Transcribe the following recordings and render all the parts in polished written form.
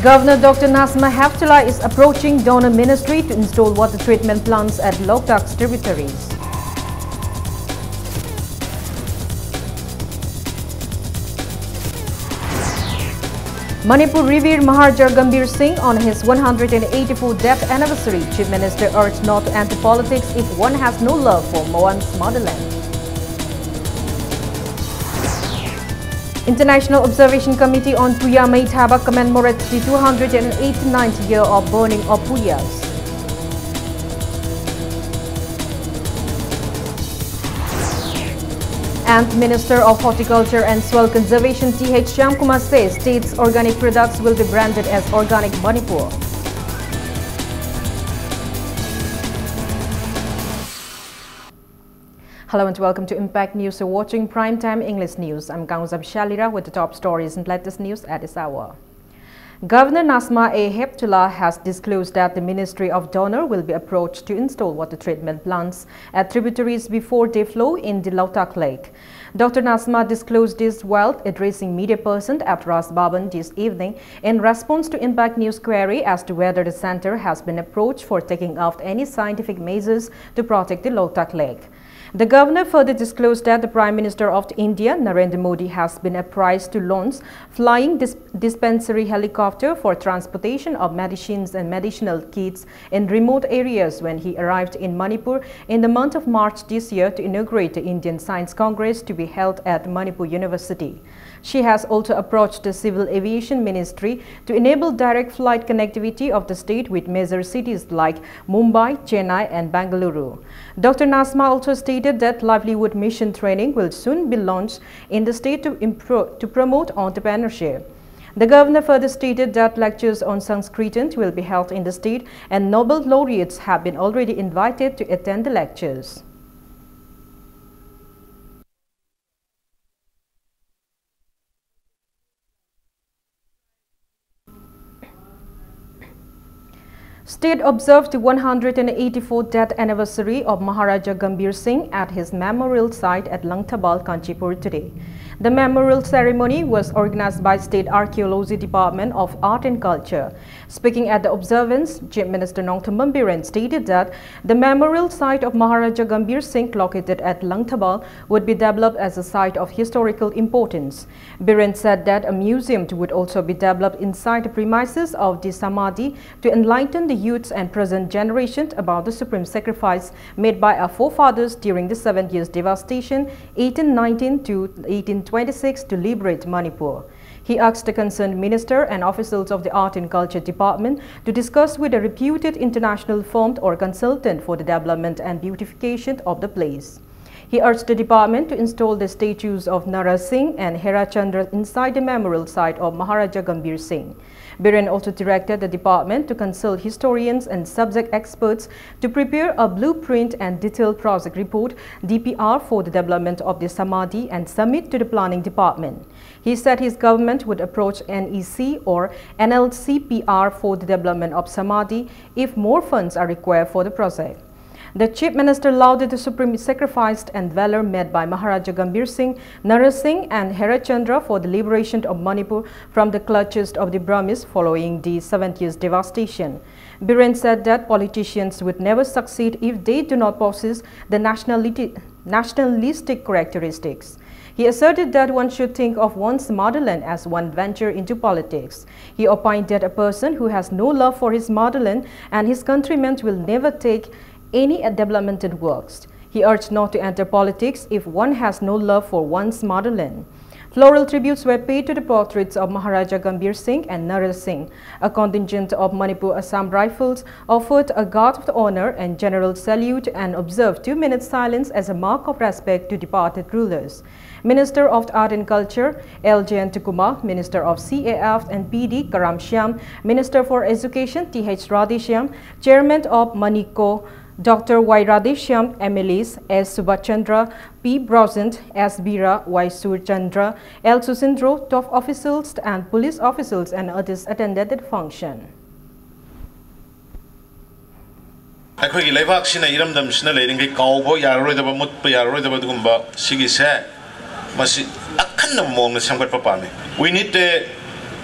Governor Dr. Nasma Heftullah is approaching donor ministry to install water treatment plants at Loktak's tributaries. Manipur revered Maharaja Gambhir Singh on his 184th death anniversary. Chief Minister urged not to enter politics if one has no love for one's motherland. International Observation Committee on Puya Meithaba commemorates the 289th year of burning of Puyas. And Minister of Horticulture and Soil Conservation T.H. Shyamkumar says state's organic products will be branded as Organic Manipur. Hello and welcome to Impact News. You're watching Primetime English News. I'm Gauzab Shalira with the top stories and latest news at this hour. Governor Nasma Heftullah has disclosed that the Ministry of Donor will be approached to install water treatment plants at tributaries before they flow in the Loktak Lake. Dr. Nasma disclosed this while addressing media person at Ras Bhavan this evening in response to Impact News query as to whether the centre has been approached for taking out any scientific measures to protect the Loktak Lake. The governor further disclosed that the Prime Minister of India, Narendra Modi, has been apprised to launch flying dispensary helicopter for transportation of medicines and medicinal kits in remote areas when he arrived in Manipur in the month of March this year to inaugurate the Indian Science Congress to be held at Manipur University. She has also approached the Civil Aviation Ministry to enable direct flight connectivity of the state with major cities like Mumbai, Chennai and Bengaluru. Dr. Nasma also stated that livelihood mission training will soon be launched in the state to promote entrepreneurship. The governor further stated that lectures on Sanskrit will be held in the state and Nobel laureates have been already invited to attend the lectures. State observed the 184th death anniversary of Maharaja Gambhir Singh at his memorial site at Langtabal, Kanchipur today. The memorial ceremony was organized by State Archaeology Department of Art and Culture. Speaking at the observance, Chief Minister Nongthammam Biren stated that the memorial site of Maharaja Gambhir Singh located at Langtabal would be developed as a site of historical importance. Biren said that a museum would also be developed inside the premises of the Samadhi to enlighten the youths and present generation about the supreme sacrifice made by our forefathers during the 7 years devastation 1819 to 1826 to liberate Manipur. He asked the concerned minister and officials of the Art and Culture Department to discuss with a reputed international firm or consultant for the development and beautification of the place. He urged the department to install the statues of Nara Singh and Hera Chandra inside the memorial site of Maharaja Gambhir Singh. Biren also directed the department to consult historians and subject experts to prepare a blueprint and detailed project report (DPR) for the development of the Samadhi and submit to the planning department. He said his government would approach NEC or NLCPR for the development of Samadhi if more funds are required for the project. The Chief Minister lauded the supreme sacrifice and valor made by Maharaja Gambhir Singh, Nara Singh and Hera Chandra for the liberation of Manipur from the clutches of the Brahmins following the 7 years devastation. Biren said that politicians would never succeed if they do not possess the nationalistic characteristics. He asserted that one should think of one's motherland as one venture into politics. He opined that a person who has no love for his motherland and his countrymen will never take any developmental works. He urged not to enter politics if one has no love for one's motherland. Floral tributes were paid to the portraits of Maharaja Gambhir Singh and Nara Singh. A contingent of Manipur Assam Rifles offered a guard of honor and general salute and observed 2 minutes silence as a mark of respect to departed rulers. Minister of Art and Culture L. Jayantakumar, Minister of CAF and PD Karam Shyam, Minister for Education T.H. Radheshyam, Chairman of Maniko Dr. Y. Radheshyam, MLAs S. Subhachandra, P. Brosant, S. Bira, Y. Surchandra, L. Susindro, top officials and police officials and others attended the function. ꯑꯩꯈꯣꯏꯒꯤ ꯂꯩꯕꯥꯛꯁꯤꯅ ꯏꯔꯝꯗꯝꯁꯤꯅ ꯂꯩꯔꯤꯉꯩ ꯀꯥꯎꯕ ꯌꯥꯔꯣꯏꯗꯕ ꯃꯨꯠꯄ ꯌꯥꯔꯣꯏꯗꯕ ꯑꯗꯨꯒꯨꯝꯕ ꯁꯤꯒꯤꯁꯦ ꯃꯁꯤ ꯑꯈꯟꯅꯕ ꯃꯑꯣꯡꯗ ꯁꯦꯝꯒꯠꯄ ꯄꯥꯝꯃꯤ. We need a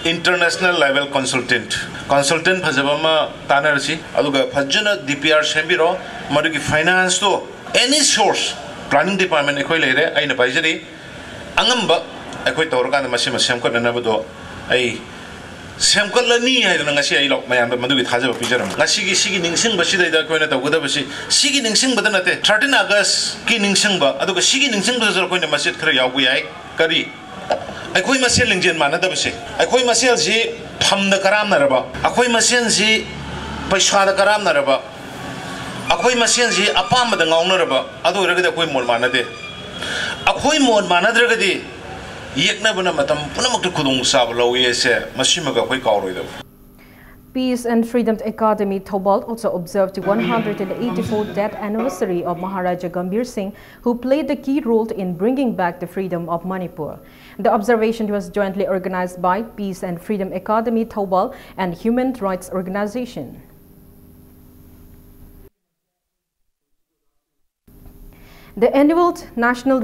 international level consultant Fazabama Tanarsi, Aluga Fajana DPR Shambiro, Maduki Finance to any source, planning department equator, I advisory, Angamba, Equator, and Mashima Samko and Nabado, a Samkolani, I don't see a lock my Madu Haza Pijaram. Nasigi Singing Sing, but she did a coin at the Wadabashi, Singing Sing, but not 13 August, Kinning Singba, Aduka Singing Sing was a coin of Masit Korea, we I, Kari. I quit my selling Jen Manadabasi. I quit my sales Pam the Karam Naraba. I quit my sensi Pashha the Karam Naraba. I quit my sensi Apam the Honorable. I do regular Quimon Manade. A Quimon Manadragadi. Yeknabana Matam Punamuk Kudung Sablo, yes, Mashimaga Quikorido. Peace and Freedom Academy Thobal also observed the 184th death anniversary of Maharaja Gambhir Singh, who played the key role in bringing back the freedom of Manipur. The observation was jointly organized by Peace and Freedom Academy Thobal and Human Rights Organization. The annual National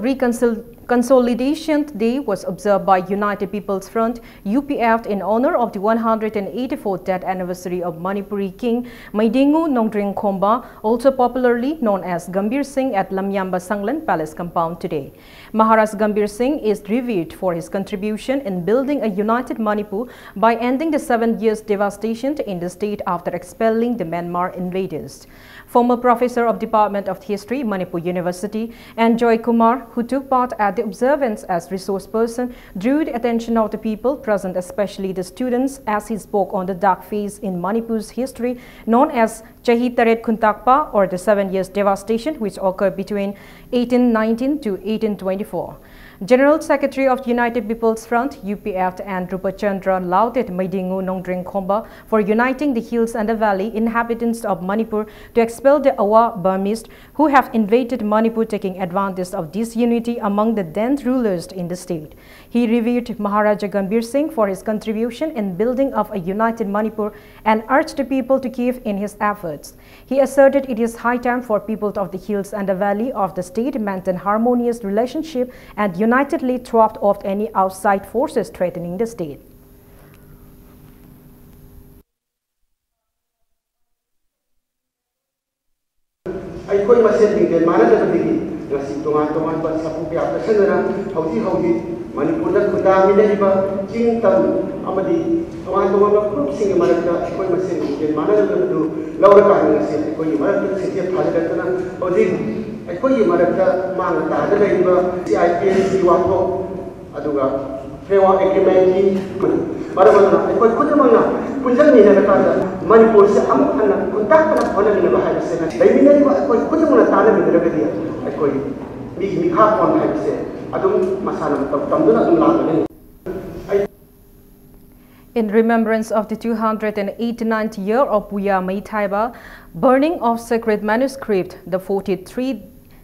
Consolidation Day was observed by United People's Front (UPF) in honor of the 184th death anniversary of Manipuri King Maidingu Nongdring Khomba, also popularly known as Gambhir Singh, at Lamyamba Sanglan Palace compound today. Maharaj Gambhir Singh is revered for his contribution in building a united Manipur by ending the 7 years devastation in the state after expelling the Myanmar invaders. Former professor of Department of History, Manipur University, and Joy Kumar, who took part at the observance as resource person, drew the attention of the people present, especially the students, as he spoke on the dark phase in Manipur's history known as Chahi Taret Khuntakpa, or the 7 years devastation, which occurred between 1819 to 1824. General Secretary of United People's Front (UPF) and Rupachandra lauded Maidingu Nongdring Khomba for uniting the hills and the valley inhabitants of Manipur to expel the Awa Burmese who have invaded Manipur, taking advantage of this unity among the then rulers in the state. He revered Maharaja Gambhir Singh for his contribution in building of a united Manipur and urged the people to give in his efforts. He asserted it is high time for people of the hills and the valley of the state to maintain harmonious relationship and unitedly thwart off any outside forces threatening the state. Aikoi masen bingden mana da bigi ngasi tongan ba sapu pya ka sanara hauji Manipur da khuda mi le ba jing tam amadi tongan ba group sing mara da aikoi masen bingden mana da du laura ka ngasi aikoi mara da se ke phale da na hauji aikoi mara da mang ta da le ba CIPC wa ko aduga fewa agreement ki mara ba aikoi khud ma na punjal ni na ka da Manipur se am khana kuntak na khona ni ba ha se na dai mi ne ba aikoi khud ma na ta na mi da ga dia aikoi mi kha kon ha se adum masana tam duna adum la ne. In remembrance of the 289th year of Puya Mai Thaiba, burning of sacred manuscript, the 43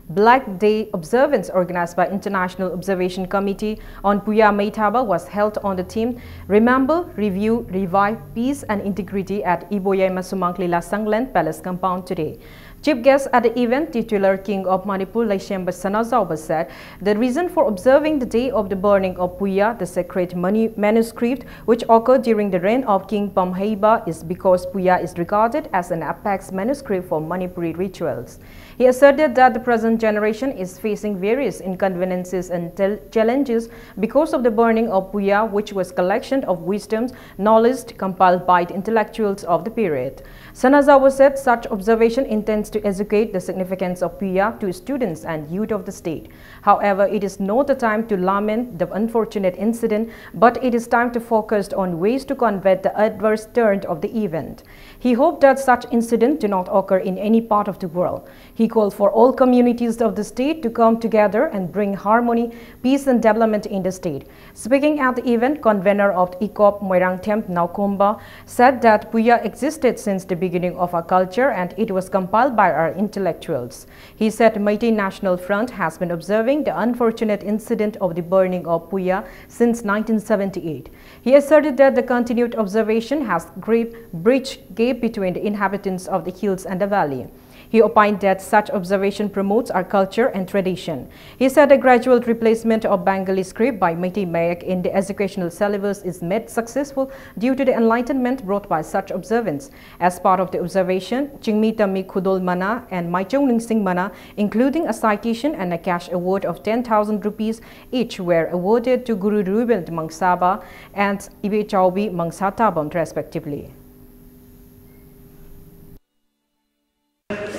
Black Day observance organized by International Observation Committee on Puya Mai Thaiba was held on the theme Remember, Review, Revive, Peace and Integrity at Iboyai Masumangli La Sanglan Palace compound today. Chief guest at the event, titular King of Manipur Laishemba Sanazauba, said the reason for observing the day of the burning of Puya, the sacred manuscript which occurred during the reign of King Pamheiba, is because Puya is regarded as an apex manuscript for Manipuri rituals. He asserted that the present generation is facing various inconveniences and challenges because of the burning of Puya, which was a collection of wisdoms, knowledge compiled by the intellectuals of the period. Sanazawa said such observation intends to educate the significance of Puya to students and youth of the state. However, it is not the time to lament the unfortunate incident, but it is time to focus on ways to combat the adverse turn of the event. He hoped that such incidents do not occur in any part of the world. He called for all communities of the state to come together and bring harmony, peace and development in the state. Speaking at the event, convener of ICOP Moirang Temp Naukomba said that Puya existed since the beginning of our culture and it was compiled by our intellectuals. He said Mighty National Front has been observing the unfortunate incident of the burning of Puya since 1978. He asserted that the continued observation has bridged gap between the inhabitants of the hills and the valley. He opined that such observation promotes our culture and tradition. He said a gradual replacement of Bengali script by Meitei Mayak in the educational syllabus is made successful due to the enlightenment brought by such observance. As part of the observation, Chingmi Tami Khudol Mana and Maichong Ningsing Mana, including a citation and a cash award of 10,000 rupees each, were awarded to Guru Ruben Mangsaba and Ibe Chaubi Mangsatabam respectively.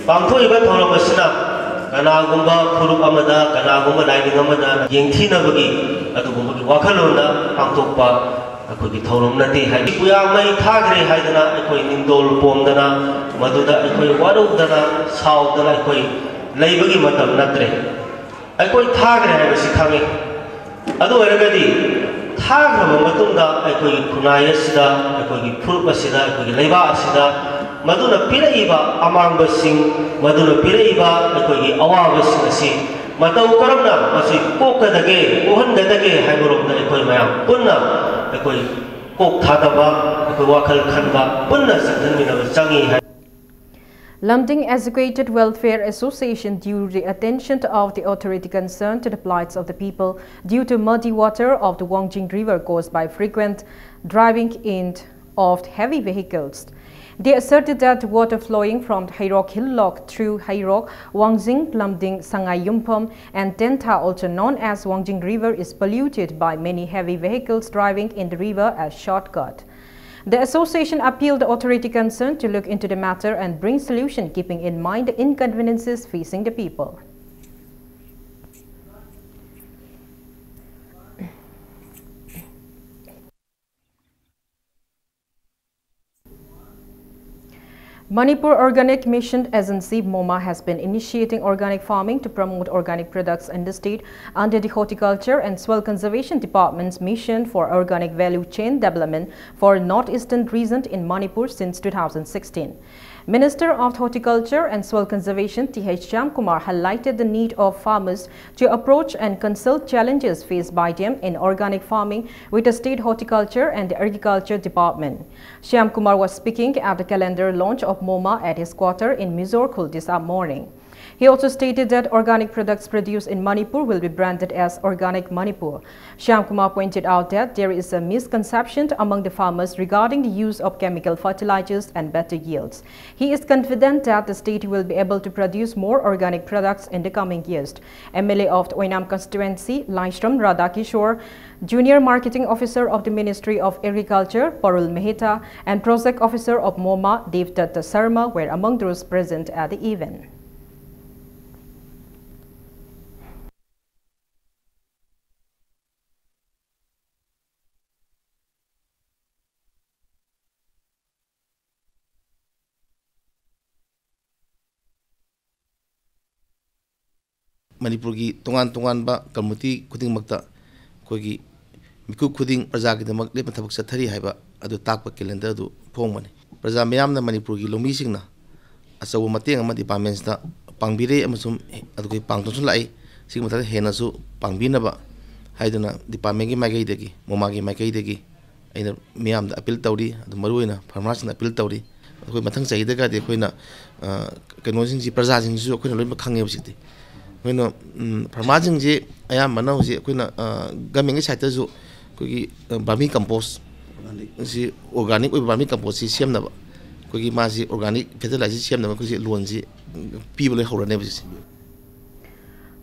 Pangthoiba thorabasina kanagumba furup amada kanagumba lining amada yengthinabagi adugumba wakhalona pangthokpa akogi thorom nati hai puya mai thagre haidana akoi nindol pomdana maduda akoi warudana saudana akoi leibagi matam natre akoi thagre hai basi khange adu eragadi thagraba matungda akoi kunayasida akoi furup asida akoi leiba asida Maduna Piraiba among the sing, Maduna Piraiba, the Kogi Awa Sing, Matau Karamna, Masi Poka the gay, Uhan the gay, Hagoro, the Koyma, Punna, the Koy Kok Tataba, the Koywakal Kanba, Punna, Satanina, Changi. Lumding Educated Welfare Association drew the attention of the authority concerned to the plights of the people due to muddy water of the Wangjing River caused by frequent driving in of heavy vehicles. They asserted that water flowing from Hairok Hillock through Hairok, Wangjing, Lumding, Sangai Yumpam and Tenta, also known as Wangjing River, is polluted by many heavy vehicles driving in the river as shortcut. The association appealed the authority concerned to look into the matter and bring solution, keeping in mind the inconveniences facing the people. Manipur Organic Mission Agency MOMA has been initiating organic farming to promote organic products in the state under the Horticulture and Soil Conservation Department's mission for organic value chain development for northeastern region in Manipur since 2016. Minister of Horticulture and Soil Conservation T.H. Shyamkumar highlighted the need of farmers to approach and consult challenges faced by them in organic farming with the State Horticulture and the Agriculture Department. Shyamkumar was speaking at the calendar launch of MOMA at his quarter in Mizorkul this morning. He also stated that organic products produced in Manipur will be branded as Organic Manipur. Shyamkumar pointed out that there is a misconception among the farmers regarding the use of chemical fertilizers and better yields. He is confident that the state will be able to produce more organic products in the coming years. MLA of the Oinam constituency, Laishram Radhakishore, Junior Marketing Officer of the Ministry of Agriculture, Parul Mehta, and Project Officer of MOMA, Devdatta Sarma, were among those present at the event. Manipur ki tongan ba community khuding makta kogi miku khuding praja ki damak le pathabak sathari haiba adu takpa calendar adu phongmani praja mayam na Manipur ki lomi singna asaw mateng ama departments da pangbire amasum adu ki pangton lai sing matha hena su pangbina ba haiduna department ki magai degi moma ki magai degi aina mayam da appeal tawri adu maruina farmers na appeal tawri koi mathang chai da ga de koina kano sing ji praja sing su koina loi makhange bsiti koina farmers ji aya mana hoji koina gaming site ju kogi vermi compost si organic oi vermi compost si siam na ba kogi ma si organic fertilizer siam na ko si loan ji people le horane ba si.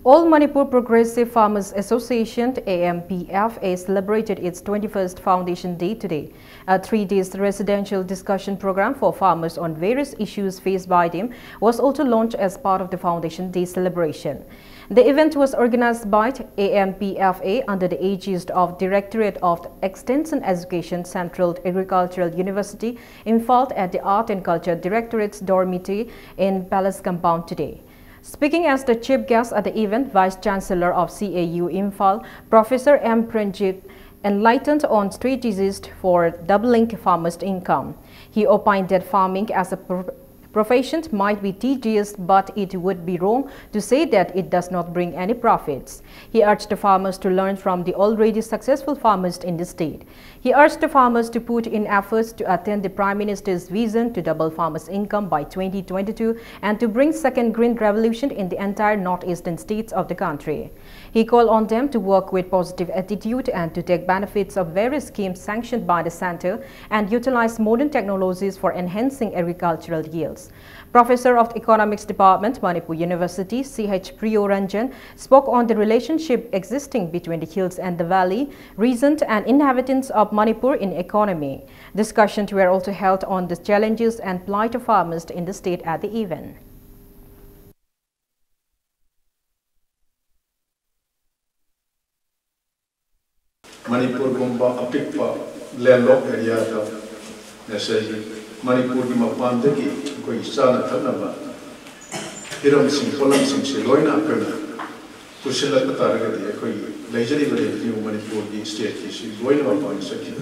All Manipur Progressive Farmers Association AMPFA celebrated its 21st Foundation Day today. A 3-day residential discussion program for farmers on various issues faced by them was also launched as part of the Foundation Day celebration. The event was organized by AMPFA under the aegis of Directorate of Extension Education, Central Agricultural University, installed at the Art and Culture Directorate's dormitory in Palace Compound today. Speaking as the chief guest at the event, Vice Chancellor of CAU Imphal, Professor M. Pranjit, enlightened on strategies for doubling farmers' income. He opined that farming as a profession might be tedious, but it would be wrong to say that it does not bring any profits. He urged the farmers to learn from the already successful farmers in the state. He urged the farmers to put in efforts to attain the Prime Minister's vision to double farmers' income by 2022 and to bring second green revolution in the entire northeastern states of the country. He called on them to work with positive attitude and to take benefits of various schemes sanctioned by the center and utilize modern technologies for enhancing agricultural yields. Professor of the Economics Department, Manipur University, C.H. Priyoranjan, spoke on the relationship existing between the hills and the valley, region and inhabitants of Manipur in economy. Discussions were also held on the challenges and plight of farmers in the state at the event. Manipur gumba apikpa landlocked area da nasai Manipur di mapan dagi koi sana thanaba hiram sing polam sing se loina kana pusila kataraga di koi leisure bari di Manipur di state ki si loina mapan sakhi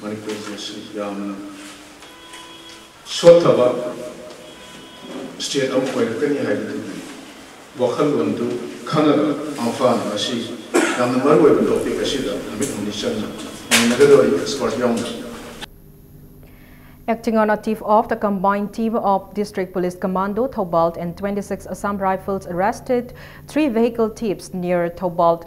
Manipur di yam sotaba state am koi kani hai di wakhal wandu khanaga afan asi yam maru ebe topic asi da amit mission nagado export young. Acting on a tip-off, the combined team of District Police Commando, Thobalt and 26 Assam Rifles arrested 3 vehicle thieves near Thobalt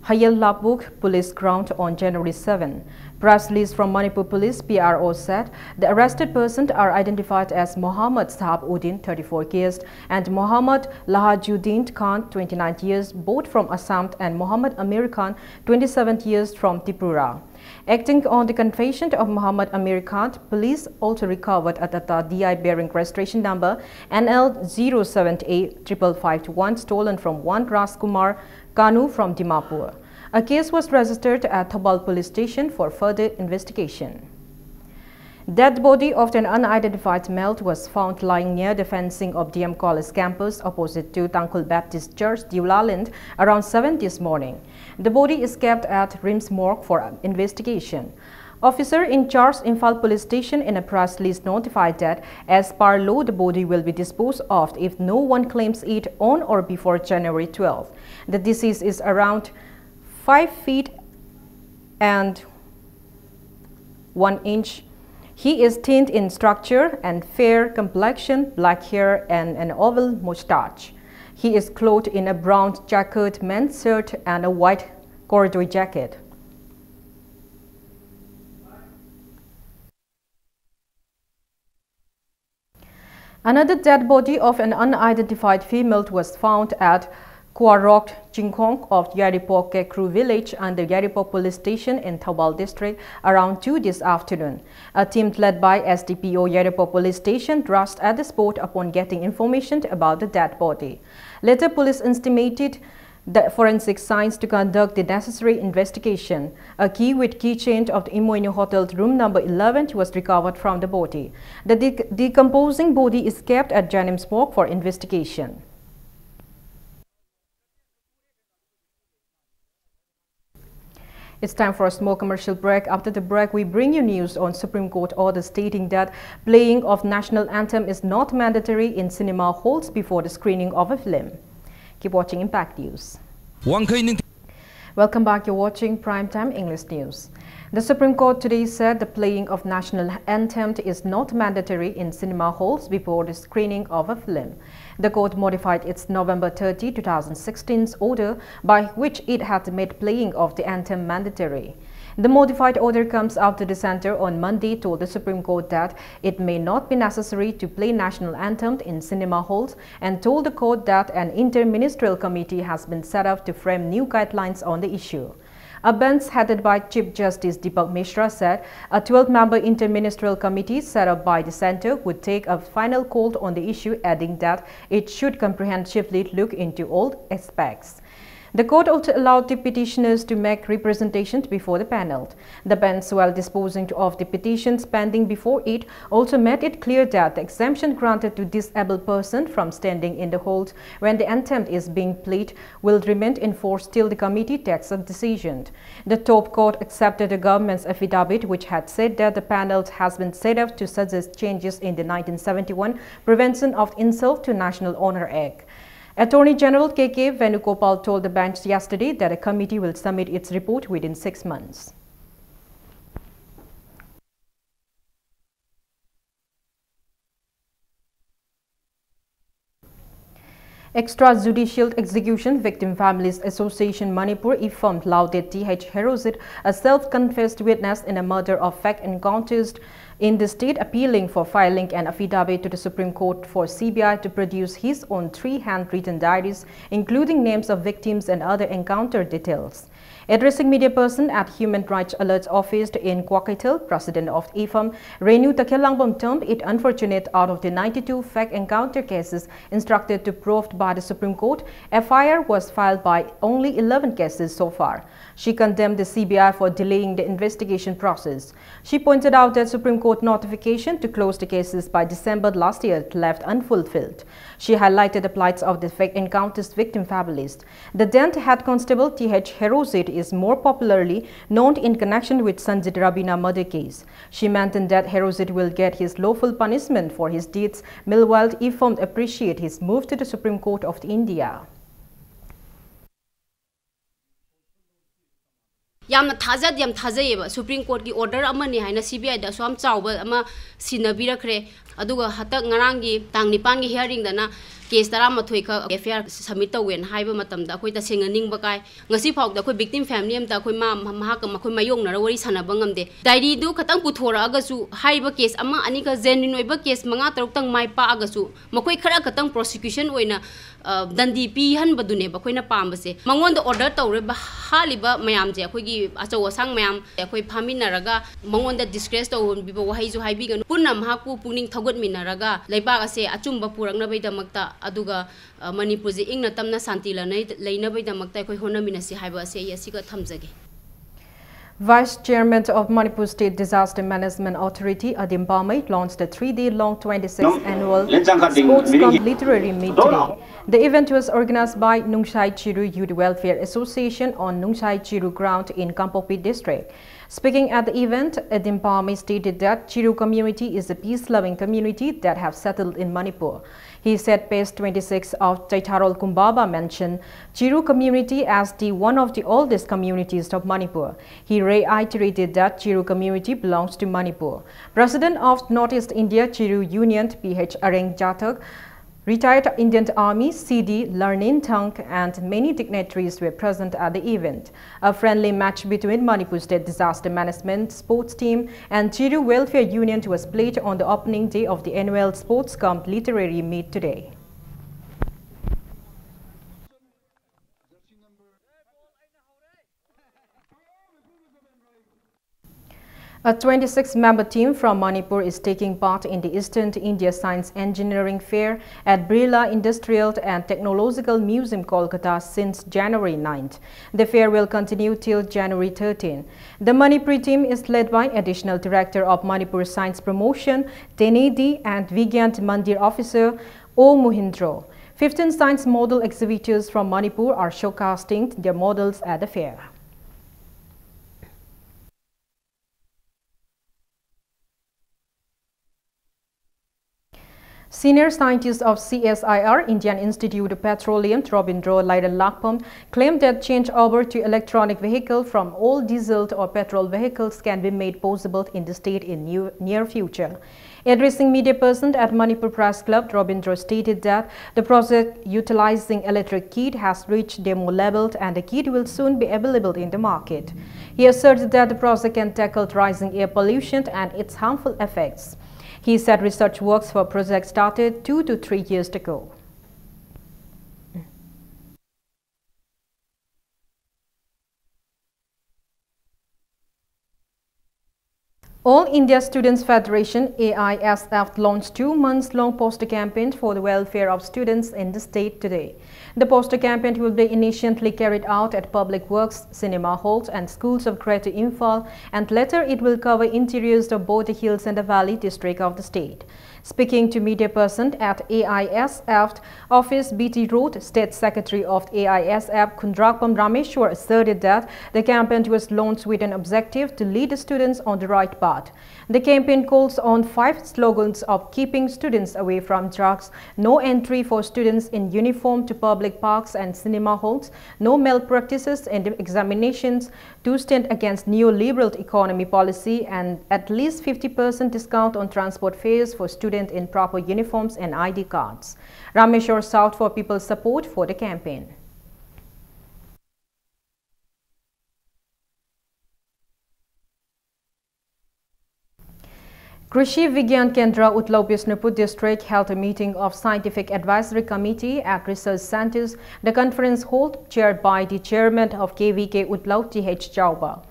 Hayal-Lapuk Police Ground on January 7. Press release from Manipur Police PRO said the arrested persons are identified as Mohammad Sahabuddin, 34 years, and Mohammad Lahajuddin Khan, 29 years, both from Assam, and Mohammad Amir Khan, 27 years, from Tripura. Acting on the confession of Muhammad Amir Khan, police also recovered a Tata DI bearing registration number NL0785551 stolen from one Raskumar Kanu from Dimapur. A case was registered at Thobal police station for further investigation. Dead body of an unidentified male was found lying near the fencing of DM College campus opposite to Tangkul Baptist Church, Dewlaland, around 7 this morning. The body is kept at Rims Morgue for investigation. Officer in charge Imphal Police Station in a press release notified that as per law the body will be disposed of if no one claims it on or before January 12. The deceased is around 5 feet and 1 inch. He is thin in structure and fair complexion, black hair and an oval moustache. He is clothed in a brown checkered men's shirt and a white corduroy jacket. Another dead body of an unidentified female was found at Kuarok Chingkong of Yaripok Kekru village under Yaripok police station in Thobal district around 2 this afternoon. A team led by SDPO Yaripok police station rushed at the spot upon getting information about the dead body. Later, police intimated the forensic science to conduct the necessary investigation. A key with keychain of the Imoinu Hotel room number 11 was recovered from the body. The decomposing body is kept at Janims Morgue for investigation. It's time for a small commercial break. After the break, we bring you news on Supreme Court order stating that playing of national anthem is not mandatory in cinema halls before the screening of a film. Keep watching Impact News. Welcome back. You're watching Primetime English News. The Supreme Court today said the playing of national anthem is not mandatory in cinema halls before the screening of a film. The court modified its November 30, 2016 order by which it had made playing of the anthem mandatory. The modified order comes after the center on Monday told the Supreme Court that it may not be necessary to play national anthem in cinema halls and told the court that an inter-ministerial committee has been set up to frame new guidelines on the issue. A bench headed by Chief Justice Deepak Mishra said a 12-member inter-ministerial committee set up by the center would take a final call on the issue, adding that it should comprehensively look into all aspects. The court also allowed the petitioners to make representations before the panel. The bench, while disposing of the petitions pending before it, also made it clear that the exemption granted to disabled persons from standing in the halls when the contempt is being plead will remain in force till the committee takes a decision. The top court accepted the government's affidavit, which had said that the panel has been set up to suggest changes in the 1971 Prevention of Insult to National Honor Act. Attorney General K.K. Venugopal told the bench yesterday that a committee will submit its report within 6 months. Extrajudicial Execution Victim Families Association Manipur informed lauded T.H. Herozit, a self-confessed witness in a murder of fact encounters in the state, appealing for filing an affidavit to the Supreme Court for CBI to produce his own 3 handwritten diaries, including names of victims and other encounter details. Addressing media person at Human Rights Alert's office in Kwakaitel, President of IFAM, Renu Takelangbom termed it unfortunate out of the 92 fact encounter cases instructed to proved by the Supreme Court, FIR was filed by only 11 cases so far. She condemned the CBI for delaying the investigation process. She pointed out that Supreme Court notification to close the cases by December last year left unfulfilled. She highlighted the plights of the fact encounters victim families. The then Head Constable T.H. Herozit is more popularly known in connection with Sanjit Rabina murder case. She maintained that Herozit will get his lawful punishment for his deeds. Meanwhile, IFAM appreciate his move to the Supreme Court of India. याम थाजयेब supreme court की order अमनी हाइना CBI दा सोम चावबा अमा सिनबिरखरे अदुगा हतक ngaranggi tang nipan gi hearing dana case 13 ka FIR submit tawen haiba matamda khoi ta senga ningba kai ngasi phau da khoi victim family am ta khoi ma ka ma khoi mayong na wari sanaba ngamde diary du khatang puthora aga su haiba case ama ani ka genuine oiba case manga taruk tang mai pa aga su makhoi khara khatang prosecution oina dandi pi han badune ba khoi na pambase mangon da order tawre ba haliba mayam je khoi gi achaw asang mayam khoi phamina raga mangon da disgrace to bi ba wahai ju haibi gan punna mahaku puning thagot minaraga leiba ase achumba purangna bai damakta aduga Manipur je ingna tamna santi la nei leina bai damakta khoi hona minasi haiba ase yasiga thamjage. Vice Chairman of Manipur State Disaster Management Authority, Adim Bamai, launched a 3-day-long 26th annual Sports Camp Literary Meet today. The event was organized by Nungshai Chiru Youth Welfare Association on Nungshai Chiru ground in Kampopi district. Speaking at the event, Adim Bamai stated that Chiru community is a peace-loving community that have settled in Manipur. He said page 26 of Chaitharol Kumbaba mentioned Chiru community as one of the oldest communities of Manipur. He reiterated that Chiru community belongs to Manipur. President of Northeast India Chiru Union, P.H. Areng Jatak, retired Indian Army CD Larnin Thang and many dignitaries were present at the event. A friendly match between Manipur State Disaster Management Sports Team and Chiru Welfare Union was played on the opening day of the annual Sports Camp Literary Meet today. A 26-member team from Manipur is taking part in the Eastern India Science Engineering Fair at Birla Industrial and Technological Museum, Kolkata since January 9th. The fair will continue till January 13. The Manipur team is led by Additional Director of Manipur Science Promotion, Tenedi, and Vigyan Mandir Officer O. Muhindro. 15 science model exhibitors from Manipur are showcasing their models at the fair. Senior scientist of CSIR, Indian Institute of Petroleum, Robindro Lakpam, claimed that changeover to electronic vehicle from all diesel or petrol vehicles can be made possible in the state in near future. Addressing media person at Manipur Press Club, Robindro stated that the project utilizing electric kit has reached demo level and the kit will soon be available in the market. He asserted that the project can tackle rising air pollution and its harmful effects. He said research works for project started 2 to 3 years ago. All India Students Federation AISF launched 2 months-long poster campaign for the welfare of students in the state today. The poster campaign will be initially carried out at public works, cinema halls and schools of Greater Imphal, and later it will cover interiors of both the hills and the valley district of the state. Speaking to media person at AISF office, BT Road, State Secretary of AISF Kundrakpam Rameshwar asserted that the campaign was launched with an objective to lead the students on the right path. The campaign calls on 5 slogans of keeping students away from drugs, no entry for students in uniform to public parks and cinema halls, no malpractices in the examinations, to stand against neoliberal economy policy, and at least 50% discount on transport fares for students in proper uniforms and ID cards. Rameshwar sought for people's support for the campaign. Krishi Vigyan Kendra Utlau Bisnupur district held a meeting of Scientific Advisory Committee at Research Centers. The conference held chaired by the chairman of KVK Utlau T.H. Chauba.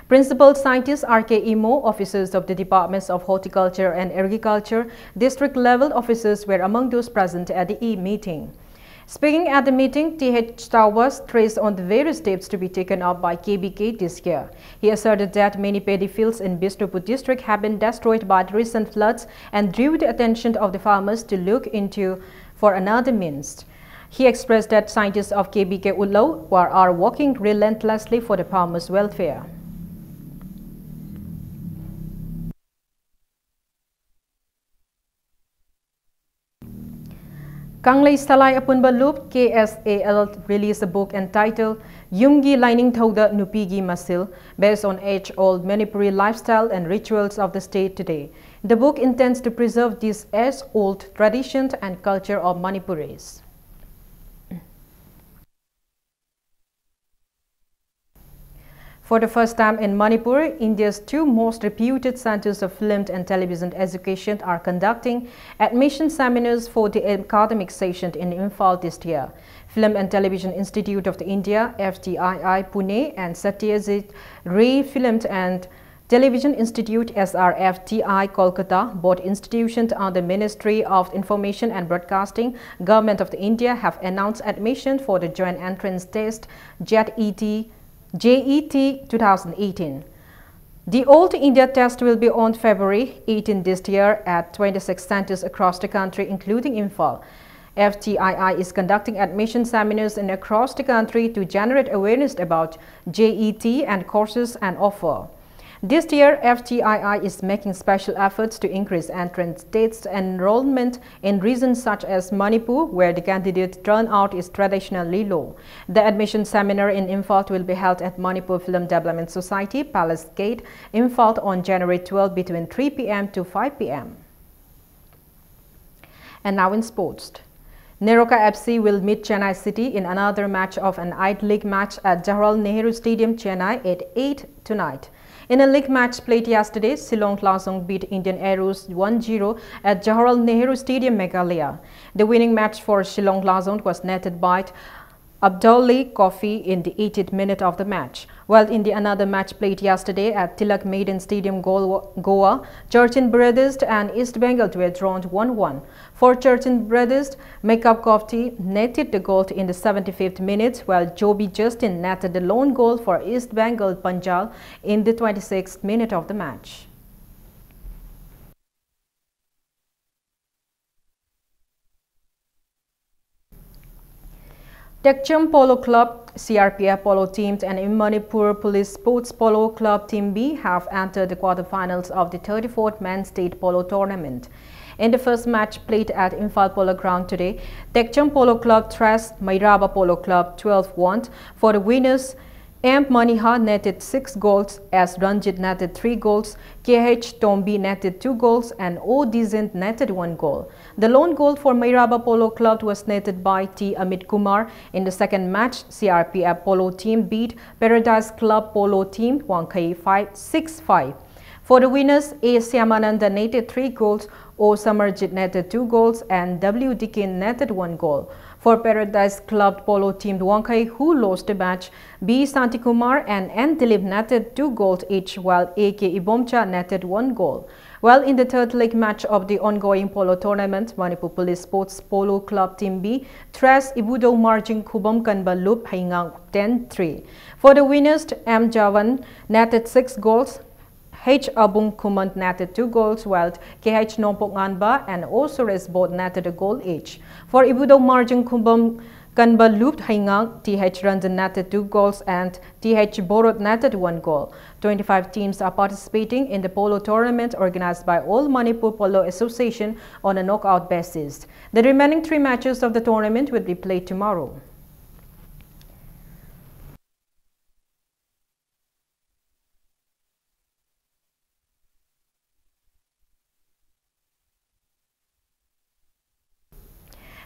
Principal scientists R.K. Imo, officers of the Departments of Horticulture and Agriculture, district-level officers were among those present at the meeting. Speaking at the meeting, T.H. Chauba stressed on the various steps to be taken up by KBK this year. He asserted that many paddy fields in Bisnupur district have been destroyed by the recent floods and drew the attention of the farmers to look into for another means. He expressed that scientists of KBK Utlau are working relentlessly for the farmers' welfare. Kanglei Salai Apunba Loop KSAL released a book entitled Yumgi Lining Thoda Nupigi Masil, based on age-old Manipuri lifestyle and rituals of the state today. The book intends to preserve this age-old tradition and culture of Manipuris. For the first time in Manipur, India's 2 most reputed centers of film and television education are conducting admission seminars for the academic session in Imphal this year. Film and Television Institute of India, FTII Pune, and Satyajit Ray Film and Television Institute SRFTI Kolkata, both institutions under Ministry of Information and Broadcasting, Government of India, have announced admission for the joint entrance test JET 2018. The All India test will be on February 18 this year at 26 centers across the country, including Imphal. FTII is conducting admission seminars across the country to generate awareness about JET and courses and offer. This year, FTII is making special efforts to increase entrance test enrollment in regions such as Manipur, where the candidate turnout is traditionally low. The admission seminar in Imphal will be held at Manipur Film Development Society, Palace Gate, Imphal on January 12 between 3 p.m. to 5 p.m. And now in sports. Neroka FC will meet Chennai City in another match of an I-League match at Jawaharlal Nehru Stadium, Chennai at 8 tonight. In a league match played yesterday, Shillong Lasong beat Indian Arrows 1-0 at Jawaharlal Nehru Stadium, Meghalaya. The winning match for Shillong Lasong was netted by Abdulli Kofi in the 80th minute of the match. While in the another match played yesterday at Tilak Maiden Stadium, Goa, Churchin Brothers and East Bengal were drawn 1-1. For Churchin Brothers, Makeup Kofti netted the goal in the 75th minute, while Joby Justin netted the lone goal for East Bengal Panjal in the 26th minute of the match. Tekchum Polo Club, CRPF Polo Team and Manipur Police Sports Polo Club Team B have entered the quarterfinals of the 34th Men's State Polo Tournament. In the first match played at Imphal Polo Ground today, Tekchum Polo Club thrashed Mairaba Polo Club 12-1. For the winners, M. Maniha netted 6 goals, S. Ranjit netted 3 goals, KH Tombi netted 2 goals, and O. Dizent netted 1 goal. The lone goal for Mairaba Polo Club was netted by T. Amit Kumar. In the second match, CRPF Polo Team beat Paradise Club Polo Team 6-5. For the winners, A. Syamananda netted 3 goals, O. Samarjit netted 2 goals, and W. Dikin netted 1 goal. For For Paradise Club Polo Team Duangkai, who lost the match, B. Santikumar and N. Dilip netted 2 goals each, while A.K. Ibomcha netted 1 goal. While in the third leg match of the ongoing polo tournament, Manipur Police Sports Polo Club Team B thrashed Ibudo Marjing Kubam Kanba Loop Haingang 10-3. For the winners, M. Javan netted 6 goals, H. Abung Kumant netted 2 goals, while KH Nompok Nganba and Osores both netted a goal each. For Ibudo Marjing Kubam Kanba Loop Haingang, TH Ranjan netted 2 goals and TH Borot netted 1 goal. 25 teams are participating in the polo tournament organized by All Manipur Polo Association on a knockout basis. The remaining 3 matches of the tournament will be played tomorrow.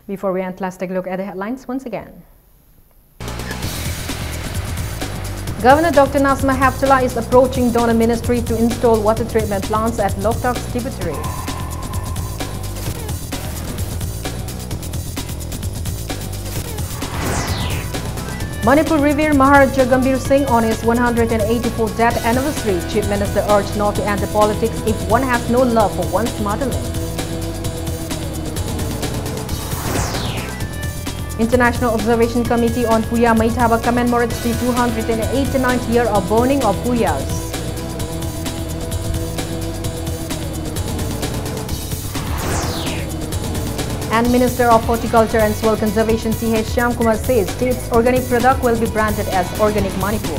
Before we end, let's take a look at the headlines once again. Governor Dr. Nazma Heptullah is approaching Donor Ministry to install water treatment plants at Loktak's tributary. Manipur revered Maharaja Gambhir Singh on his 184th death anniversary. Chief Minister urged not to enter politics if one has no love for one's motherland. International Observation Committee on Puya Maithaba commemorates the 289th year of burning of Puyas. And Minister of Horticulture and Soil Conservation C.H. Shyamkumar says state's organic product will be branded as Organic Manipur.